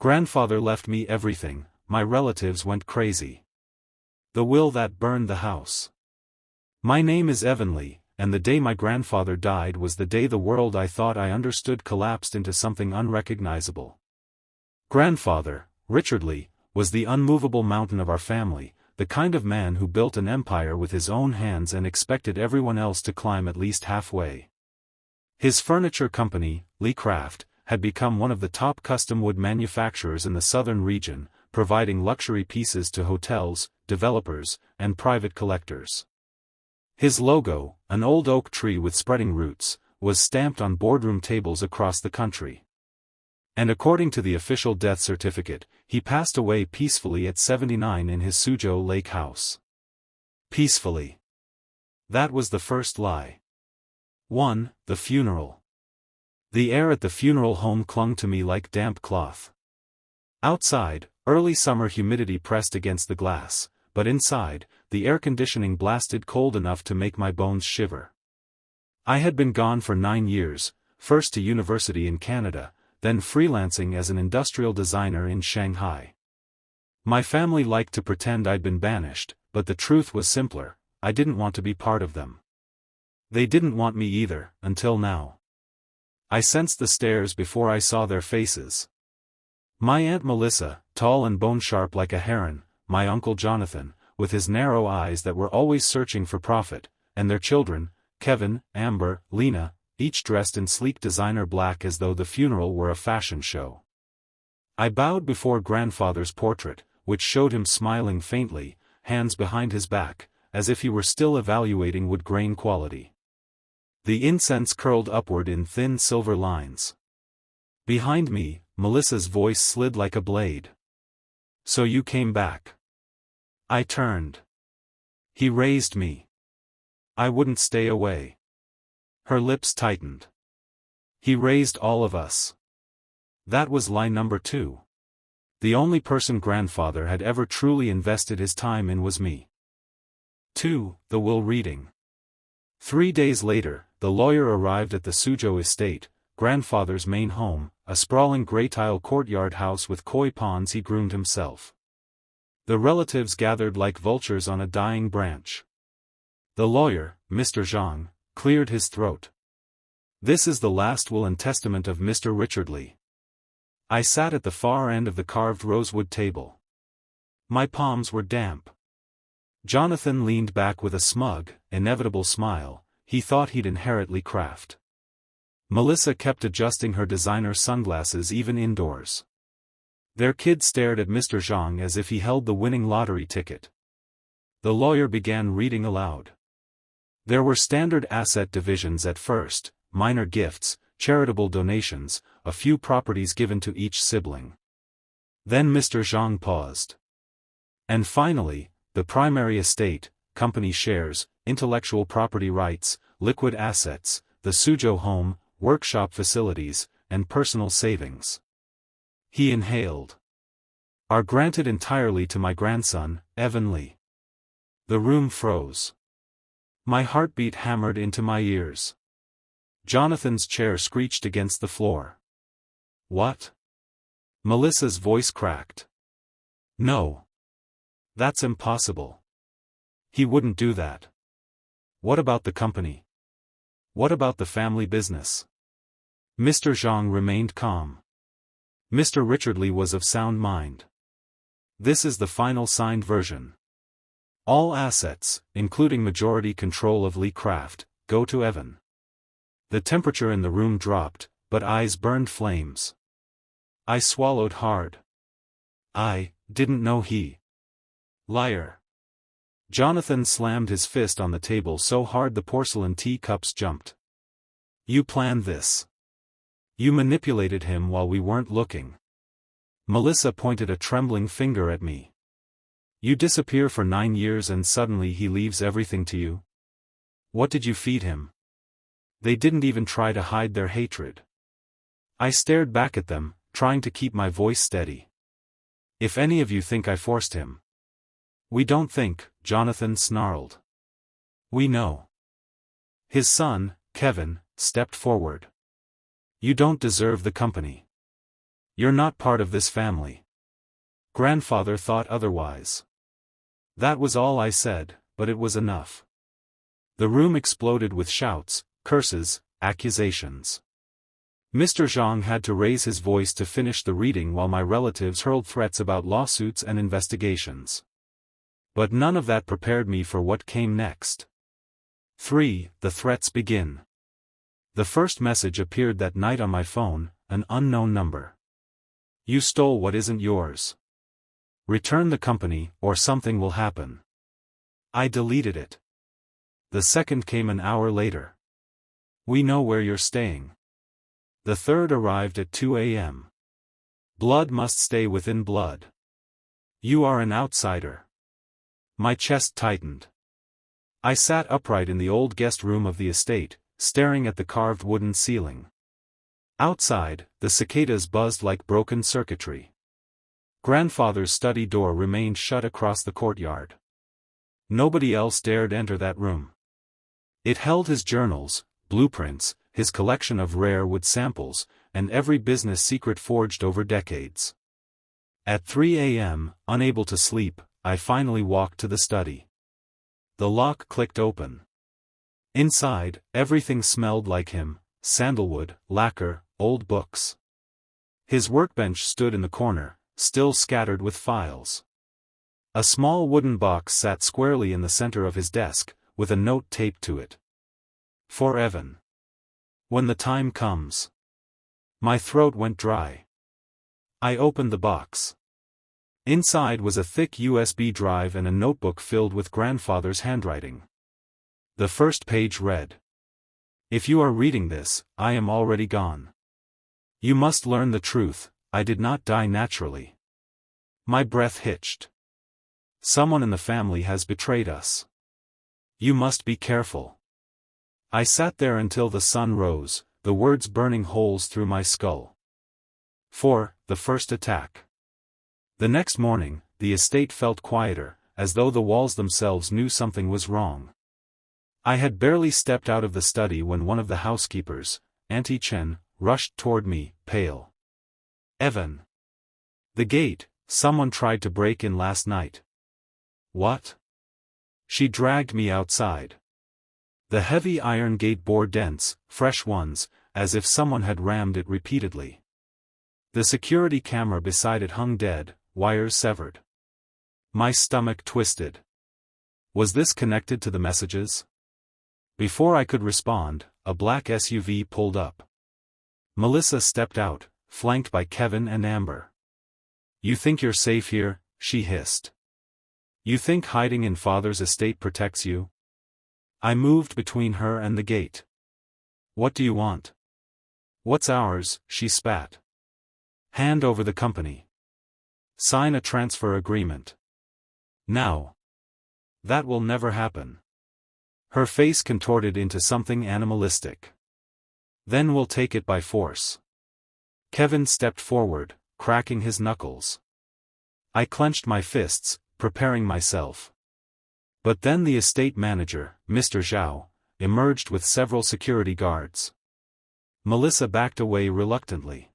Grandfather left me everything, my relatives went crazy. The will that burned the house. My name is Evanly, and the day my grandfather died was the day the world I thought I understood collapsed into something unrecognizable. Grandfather, Richard Lee, was the unmovable mountain of our family, the kind of man who built an empire with his own hands and expected everyone else to climb at least halfway. His furniture company, Lee Craft, had become one of the top custom wood manufacturers in the southern region, providing luxury pieces to hotels, developers, and private collectors. His logo, an old oak tree with spreading roots, was stamped on boardroom tables across the country. And according to the official death certificate, he passed away peacefully at 79 in his Suzhou Lake house. Peacefully. That was the first lie. 1. The funeral. The air at the funeral home clung to me like damp cloth. Outside, early summer humidity pressed against the glass, but inside, the air conditioning blasted cold enough to make my bones shiver. I had been gone for 9 years, first to university in Canada, then freelancing as an industrial designer in Shanghai. My family liked to pretend I'd been banished, but the truth was simpler: I didn't want to be part of them. They didn't want me either, until now. I sensed the stares before I saw their faces. My Aunt Melissa, tall and bone-sharp like a heron, my Uncle Jonathan, with his narrow eyes that were always searching for profit, and their children, Kevin, Amber, Lena, each dressed in sleek designer black as though the funeral were a fashion show. I bowed before grandfather's portrait, which showed him smiling faintly, hands behind his back, as if he were still evaluating wood grain quality. The incense curled upward in thin silver lines. Behind me, Melissa's voice slid like a blade. "So you came back." I turned. He raised me. I wouldn't stay away. Her lips tightened. He raised all of us. That was lie number 2. The only person grandfather had ever truly invested his time in was me. 2. The will reading. 3 days later, the lawyer arrived at the Suzhou estate, grandfather's main home, a sprawling grey-tile courtyard house with koi ponds he groomed himself. The relatives gathered like vultures on a dying branch. The lawyer, Mr. Zhang, cleared his throat. "This is the last will and testament of Mr. Richard Lee." I sat at the far end of the carved rosewood table. My palms were damp. Jonathan leaned back with a smug, inevitable smile. He thought he'd inherit Lee Craft. Melissa kept adjusting her designer sunglasses even indoors. Their kid stared at Mr. Zhang as if he held the winning lottery ticket. The lawyer began reading aloud. There were standard asset divisions at first, minor gifts, charitable donations, a few properties given to each sibling. Then Mr. Zhang paused. And finally, the primary estate, company shares, intellectual property rights, liquid assets, the Suzhou home, workshop facilities, and personal savings. He inhaled. "Are granted entirely to my grandson, Evan Lee." The room froze. My heartbeat hammered into my ears. Jonathan's chair screeched against the floor. "What?" Melissa's voice cracked. "No. That's impossible. He wouldn't do that. What about the company? What about the family business?" Mr. Zhang remained calm. Mr. Richard Lee was of sound mind. "This is the final signed version. All assets, including majority control of Lee Craft, go to Evan." The temperature in the room dropped, but eyes burned flames. I swallowed hard. I didn't know he. Liar. Jonathan slammed his fist on the table so hard the porcelain teacups jumped. "You planned this. You manipulated him while we weren't looking." Melissa pointed a trembling finger at me. "You disappear for 9 years and suddenly he leaves everything to you? What did you feed him?" They didn't even try to hide their hatred. I stared back at them, trying to keep my voice steady. "If any of you think I forced him." "We don't think," Jonathan snarled. "We know." His son, Kevin, stepped forward. "You don't deserve the company. You're not part of this family. Grandfather thought otherwise. That was all I said, but it was enough. The room exploded with shouts, curses, accusations. Mr. Zhang had to raise his voice to finish the reading while my relatives hurled threats about lawsuits and investigations. But none of that prepared me for what came next. 3. The threats begin. The first message appeared that night on my phone, an unknown number. You stole what isn't yours. Return the company, or something will happen. I deleted it. The second came an hour later. We know where you're staying. The third arrived at 2 a.m. Blood must stay within blood. You are an outsider. My chest tightened. I sat upright in the old guest room of the estate, staring at the carved wooden ceiling. Outside, the cicadas buzzed like broken circuitry. Grandfather's study door remained shut across the courtyard. Nobody else dared enter that room. It held his journals, blueprints, his collection of rare wood samples, and every business secret forged over decades. At 3 a.m., unable to sleep, I finally walked to the study. The lock clicked open. Inside, everything smelled like him: sandalwood, lacquer, old books. His workbench stood in the corner, still scattered with files. A small wooden box sat squarely in the center of his desk, with a note taped to it. For Evan. When the time comes. My throat went dry. I opened the box. Inside was a thick USB drive and a notebook filled with grandfather's handwriting. The first page read: If you are reading this, I am already gone. You must learn the truth, I did not die naturally. My breath hitched. Someone in the family has betrayed us. You must be careful. I sat there until the sun rose, the words burning holes through my skull. 4. The first attack. The next morning, the estate felt quieter, as though the walls themselves knew something was wrong. I had barely stepped out of the study when one of the housekeepers, Auntie Chen, rushed toward me, pale. Evan. The gate, someone tried to break in last night. What? She dragged me outside. The heavy iron gate bore dents, fresh ones, as if someone had rammed it repeatedly. The security camera beside it hung dead, wires severed. My stomach twisted. Was this connected to the messages? Before I could respond, a black SUV pulled up. Melissa stepped out, flanked by Kevin and Amber. You think you're safe here? She hissed. You think hiding in father's estate protects you? I moved between her and the gate. What do you want? What's ours? She spat. Hand over the company. Sign a transfer agreement. Now. That will never happen. Her face contorted into something animalistic. Then we'll take it by force. Kevin stepped forward, cracking his knuckles. I clenched my fists, preparing myself. But then the estate manager, Mr. Zhao, emerged with several security guards. Melissa backed away reluctantly.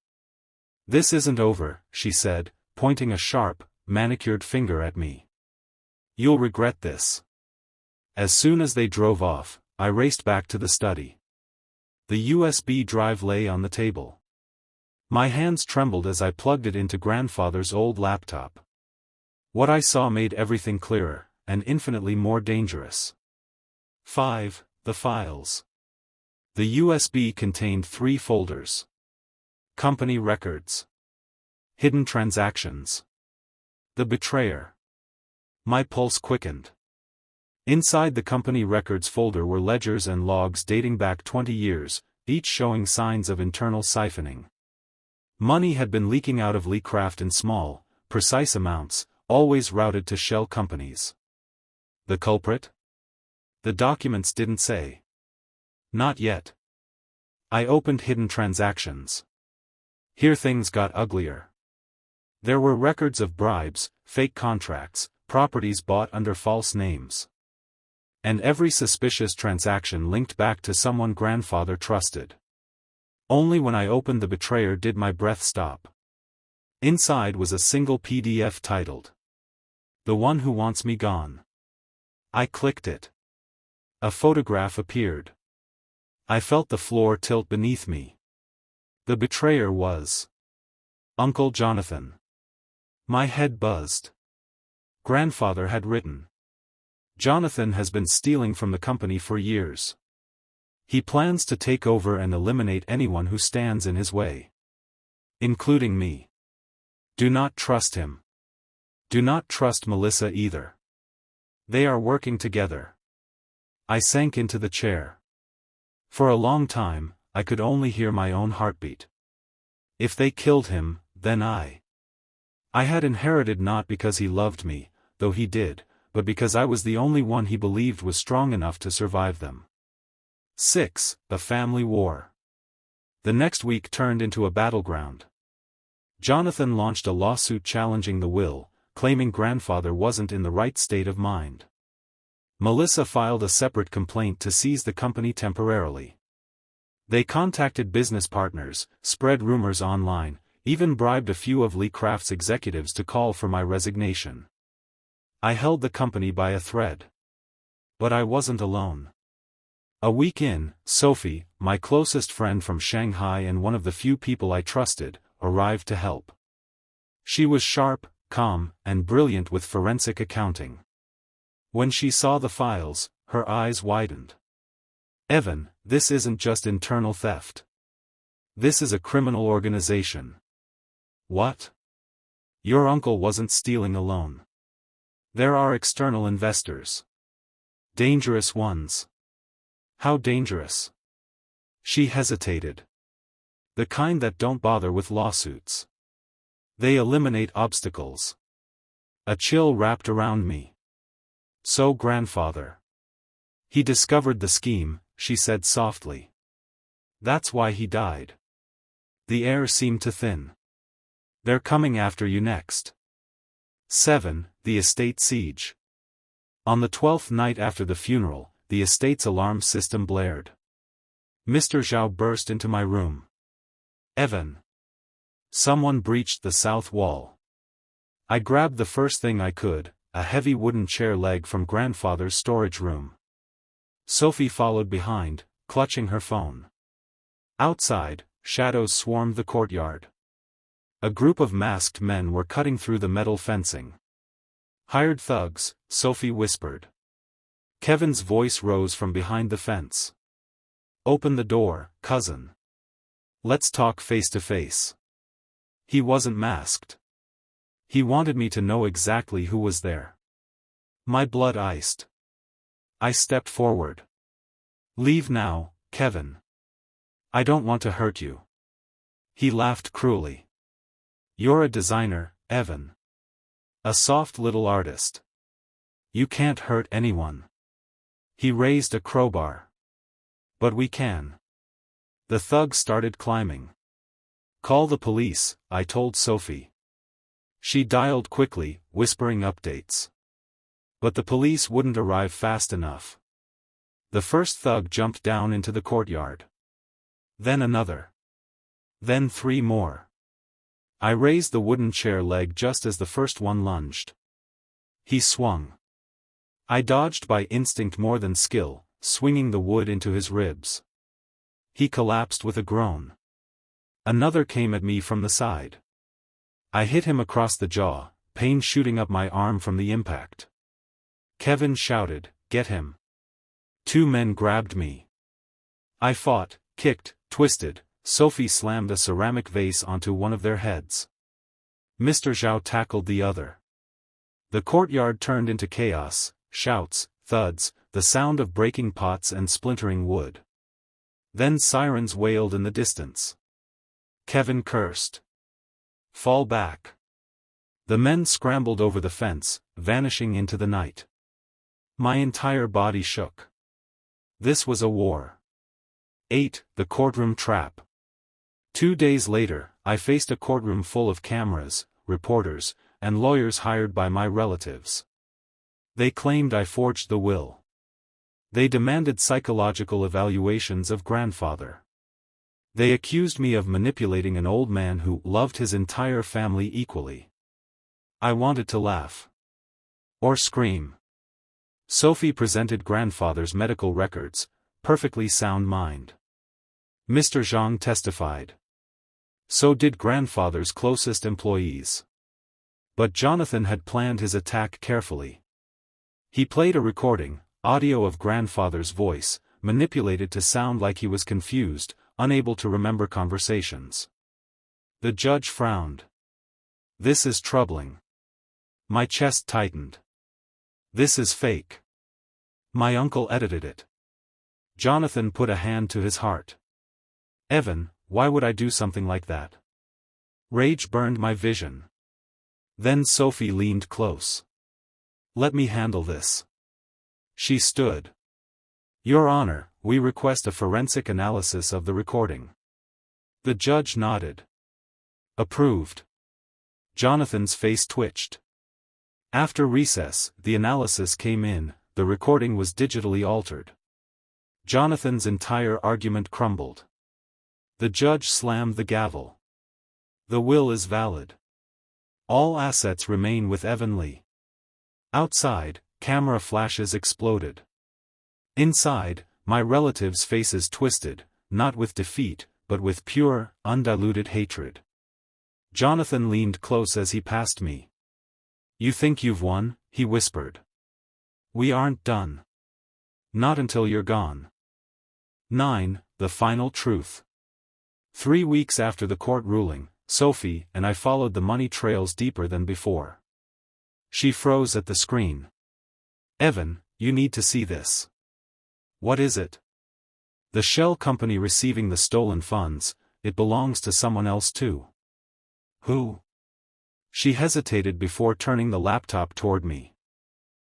This isn't over, she said, pointing a sharp, manicured finger at me. You'll regret this. As soon as they drove off, I raced back to the study. The USB drive lay on the table. My hands trembled as I plugged it into grandfather's old laptop. What I saw made everything clearer, and infinitely more dangerous. 5. The files. The USB contained 3 folders. Company records. Hidden transactions. The betrayer. My pulse quickened. Inside the company records folder were ledgers and logs dating back 20 years, each showing signs of internal siphoning. Money had been leaking out of Leecraft in small, precise amounts, always routed to shell companies. The culprit? The documents didn't say. Not yet. I opened hidden transactions. Here things got uglier. There were records of bribes, fake contracts, properties bought under false names. And every suspicious transaction linked back to someone grandfather trusted. Only when I opened the betrayer did my breath stop. Inside was a single PDF titled, "The One Who Wants Me Gone." I clicked it. A photograph appeared. I felt the floor tilt beneath me. The betrayer was Uncle Jonathan. My head buzzed. Grandfather had written, "Jonathan has been stealing from the company for years. He plans to take over and eliminate anyone who stands in his way, including me. Do not trust him. Do not trust Melissa either. They are working together." I sank into the chair. For a long time, I could only hear my own heartbeat. If they killed him, then I had inherited not because he loved me, though he did, but because I was the only one he believed was strong enough to survive them. 6. A family war. The next week turned into a battleground. Jonathan launched a lawsuit challenging the will, claiming grandfather wasn't in the right state of mind. Melissa filed a separate complaint to seize the company temporarily. They contacted business partners, spread rumors online, even bribed a few of Lee Craft's executives to call for my resignation. I held the company by a thread. But I wasn't alone. A week in, Sophie, my closest friend from Shanghai and one of the few people I trusted, arrived to help. She was sharp, calm, and brilliant with forensic accounting. When she saw the files, her eyes widened. "Evan, this isn't just internal theft. This is a criminal organization." "What?" "Your uncle wasn't stealing alone. There are external investors. Dangerous ones." "How dangerous?" She hesitated. "The kind that don't bother with lawsuits. They eliminate obstacles." A chill wrapped around me. "So grandfather. He discovered the scheme," she said softly. "That's why he died." The air seemed to thin. "They're coming after you next." 7. The estate siege. On the 12th night after the funeral, the estate's alarm system blared. Mr. Zhao burst into my room. "Evan. Someone breached the south wall." I grabbed the first thing I could, a heavy wooden chair leg from grandfather's storage room. Sophie followed behind, clutching her phone. Outside, shadows swarmed the courtyard. A group of masked men were cutting through the metal fencing. "Hired thugs," Sophie whispered. Kevin's voice rose from behind the fence. "Open the door, cousin. Let's talk face to face." He wasn't masked. He wanted me to know exactly who was there. My blood iced. I stepped forward. "Leave now, Kevin. I don't want to hurt you." He laughed cruelly. "You're a designer, Evan. A soft little artist. You can't hurt anyone." He raised a crowbar. "But we can." The thugs started climbing. "Call the police," I told Sophie. She dialed quickly, whispering updates. But the police wouldn't arrive fast enough. The first thug jumped down into the courtyard. Then another. Then 3 more. I raised the wooden chair leg just as the first one lunged. He swung. I dodged by instinct more than skill, swinging the wood into his ribs. He collapsed with a groan. Another came at me from the side. I hit him across the jaw, pain shooting up my arm from the impact. Kevin shouted, "Get him." 2 men grabbed me. I fought, kicked, twisted. Sophie slammed a ceramic vase onto one of their heads. Mr. Zhao tackled the other. The courtyard turned into chaos, shouts, thuds, the sound of breaking pots and splintering wood. Then sirens wailed in the distance. Kevin cursed. "Fall back." The men scrambled over the fence, vanishing into the night. My entire body shook. This was a war. 8. The courtroom trap. 2 days later, I faced a courtroom full of cameras, reporters, and lawyers hired by my relatives. They claimed I forged the will. They demanded psychological evaluations of grandfather. They accused me of manipulating an old man who loved his entire family equally. I wanted to laugh. Or scream. Sophie presented grandfather's medical records, perfectly sound mind. Mr. Zhang testified. So did grandfather's closest employees. But Jonathan had planned his attack carefully. He played a recording, audio of grandfather's voice, manipulated to sound like he was confused, unable to remember conversations. The judge frowned. This is troubling. My chest tightened. This is fake. My uncle edited it. Jonathan put a hand to his heart. Evan, why would I do something like that? Rage burned my vision. Then Sophie leaned close. Let me handle this. She stood. Your Honor, we request a forensic analysis of the recording. The judge nodded. Approved. Jonathan's face twitched. After recess, the analysis came in, the recording was digitally altered. Jonathan's entire argument crumbled. The judge slammed the gavel. The will is valid. All assets remain with Evan Lee. Outside, camera flashes exploded. Inside, my relatives' faces twisted, not with defeat, but with pure, undiluted hatred. Jonathan leaned close as he passed me. You think you've won? He whispered. We aren't done. Not until you're gone. 9. The final truth. 3 weeks after the court ruling, Sophie and I followed the money trails deeper than before. She froze at the screen. Evan, you need to see this. What is it? The shell company receiving the stolen funds, it belongs to someone else too. Who? She hesitated before turning the laptop toward me.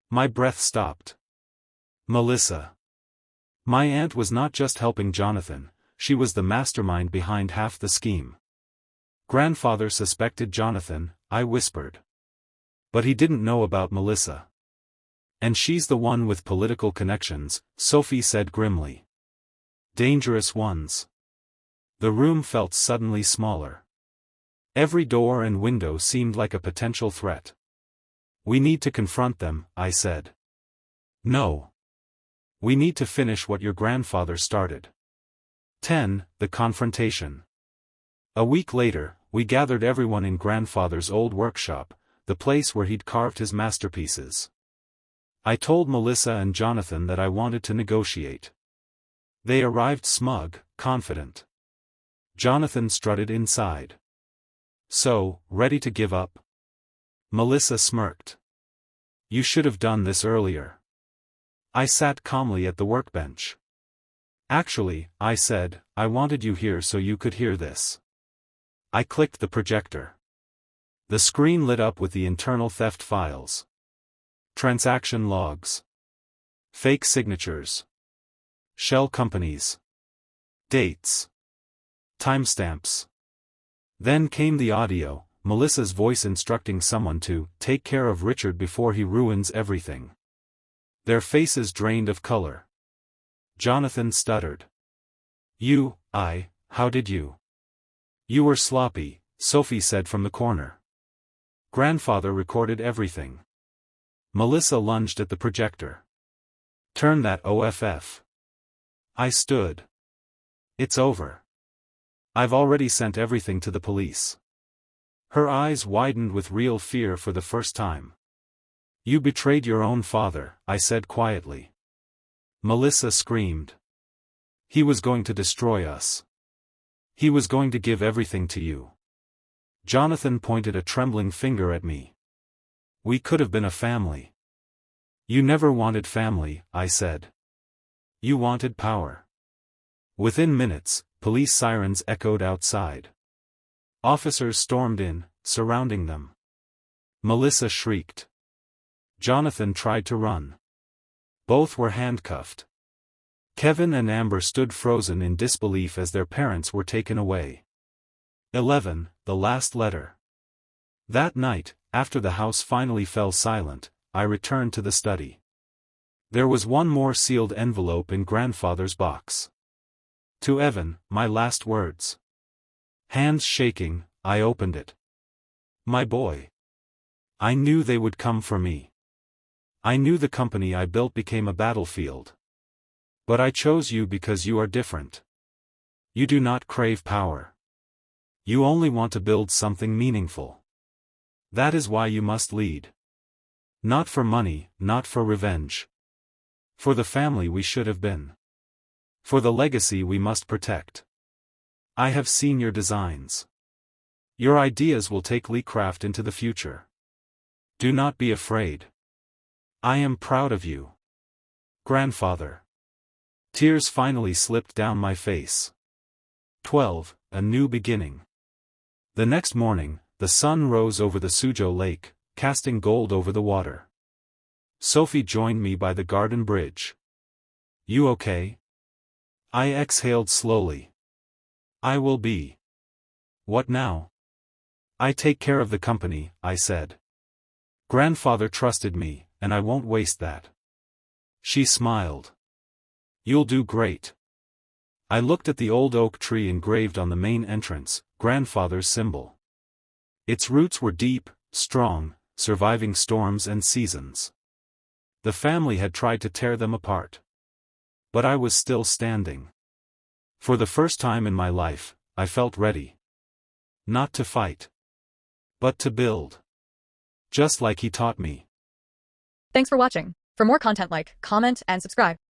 My breath stopped. Melissa. My aunt was not just helping Jonathan, she was the mastermind behind half the scheme. Grandfather suspected Jonathan, I whispered. But he didn't know about Melissa. And she's the one with political connections, Sophie said grimly. Dangerous ones. The room felt suddenly smaller. Every door and window seemed like a potential threat. We need to confront them, I said. No. We need to finish what your grandfather started. 10. The confrontation. A week later, we gathered everyone in grandfather's old workshop, the place where he'd carved his masterpieces. I told Melissa and Jonathan that I wanted to negotiate. They arrived smug, confident. Jonathan strutted inside. So, ready to give up? Melissa smirked. You should have done this earlier. I sat calmly at the workbench. Actually, I said, I wanted you here so you could hear this. I clicked the projector. The screen lit up with the internal theft files. Transaction logs. Fake signatures. Shell companies. Dates. Timestamps. Then came the audio, Melissa's voice instructing someone to take care of Richard before he ruins everything. Their faces drained of color. Jonathan stuttered. How did you? You were sloppy, Sophie said from the corner. Grandfather recorded everything. Melissa lunged at the projector. Turn that off. I stood. It's over. I've already sent everything to the police. Her eyes widened with real fear for the first time. You betrayed your own father, I said quietly. Melissa screamed. He was going to destroy us. He was going to give everything to you. Jonathan pointed a trembling finger at me. We could have been a family. You never wanted family, I said. You wanted power. Within minutes, police sirens echoed outside. Officers stormed in, surrounding them. Melissa shrieked. Jonathan tried to run. Both were handcuffed. Kevin and Amber stood frozen in disbelief as their parents were taken away. 11. The last letter. That night, after the house finally fell silent, I returned to the study. There was one more sealed envelope in grandfather's box. To Evan, my last words. Hands shaking, I opened it. My boy. I knew they would come for me. I knew the company I built became a battlefield. But I chose you because you are different. You do not crave power. You only want to build something meaningful. That is why you must lead. Not for money, not for revenge. For the family we should have been. For the legacy we must protect. I have seen your designs. Your ideas will take Lee Craft into the future. Do not be afraid. I am proud of you. Grandfather. Tears finally slipped down my face. 12. A new beginning. The next morning, the sun rose over the Suzhou Lake, casting gold over the water. Sophie joined me by the garden bridge. You okay? I exhaled slowly. I will be. What now? I take care of the company, I said. Grandfather trusted me, and I won't waste that. She smiled. You'll do great. I looked at the old oak tree engraved on the main entrance, grandfather's symbol. Its roots were deep, strong, surviving storms and seasons. The family had tried to tear them apart. But I was still standing. For the first time in my life, I felt ready. Not to fight. But to build. Just like he taught me. Thanks for watching. For more content like, comment, and subscribe.